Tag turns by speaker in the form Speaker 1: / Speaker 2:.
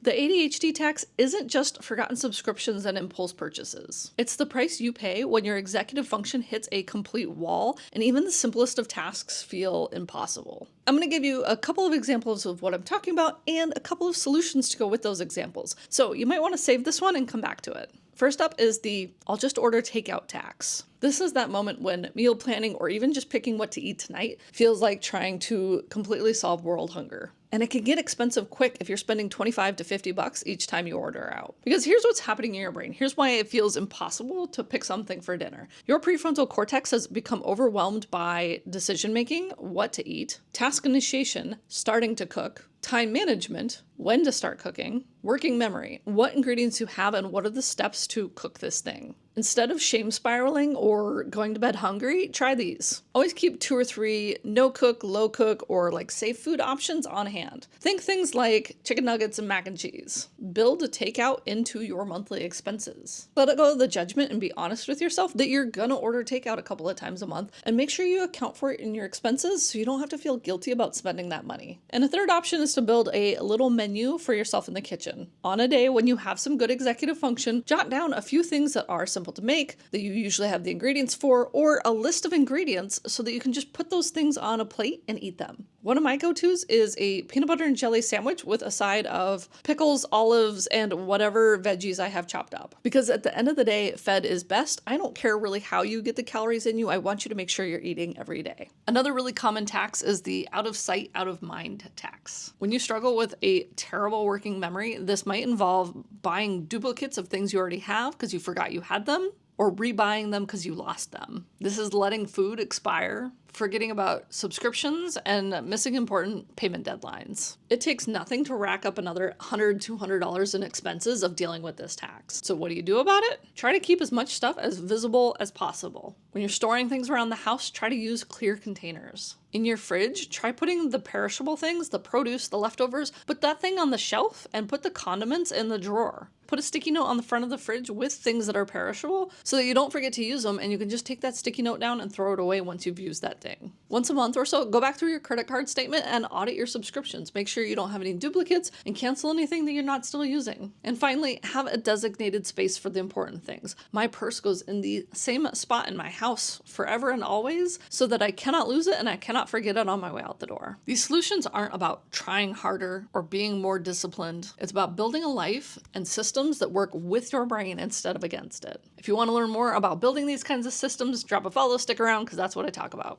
Speaker 1: The ADHD tax isn't just forgotten subscriptions and impulse purchases. It's the price you pay when your executive function hits a complete wall and even the simplest of tasks feel impossible. I'm going to give you a couple of examples of what I'm talking about and a couple of solutions to go with those examples. So you might want to save this one and come back to it. First up is the I'll just order takeout tax. This is that moment when meal planning or even just picking what to eat tonight feels like trying to completely solve world hunger. And it can get expensive quick if you're spending 25 to 50 bucks each time you order out. Because here's what's happening in your brain. Here's why it feels impossible to pick something for dinner. Your prefrontal cortex has become overwhelmed by decision making, what to eat, task initiation, starting to cook, time management, when to start cooking, working memory, what ingredients you have and what are the steps to cook this thing. Instead of shame spiraling or going to bed hungry, try these. Always keep 2 or 3 no cook, low cook, or like safe food options on hand. Think things like chicken nuggets and mac and cheese. Build a takeout into your monthly expenses. Let go of the judgment and be honest with yourself that you're gonna order takeout a couple of times a month, and make sure you account for it in your expenses so you don't have to feel guilty about spending that money. And a third option is to build a little menu for yourself in the kitchen. On a day when you have some good executive function, jot down a few things that are simple to make, that you usually have the ingredients for, or a list of ingredients so that you can just put those things on a plate and eat them. One of my go-tos is a peanut butter and jelly sandwich with a side of pickles, olives, and whatever veggies I have chopped up. Because at the end of the day, fed is best. I don't care really how you get the calories in you. I want you to make sure you're eating every day. Another really common tax is the out of sight, out of mind tax. When you struggle with a terrible working memory, this might involve buying duplicates of things you already have because you forgot you had them, or rebuying them because you lost them. This is letting food expire, forgetting about subscriptions, and missing important payment deadlines. It takes nothing to rack up another $100, $200 in expenses of dealing with this tax. So what do you do about it? Try to keep as much stuff as visible as possible. When you're storing things around the house, try to use clear containers. In your fridge, try putting the perishable things, the produce, the leftovers, put that thing on the shelf and put the condiments in the drawer. Put a sticky note on the front of the fridge with things that are perishable so that you don't forget to use them, and you can just take that sticky note down and throw it away once you've used that thing. Once a month or so, go back through your credit card statement and audit your subscriptions. Make sure you don't have any duplicates and cancel anything that you're not still using. And finally, have a designated space for the important things. My purse goes in the same spot in my house forever and always so that I cannot lose it and I cannot forget it on my way out the door. These solutions aren't about trying harder or being more disciplined. It's about building a life and systems that work with your brain instead of against it. If you want to learn more about building these kinds of systems, drop a follow, stick around, because that's what I talk about.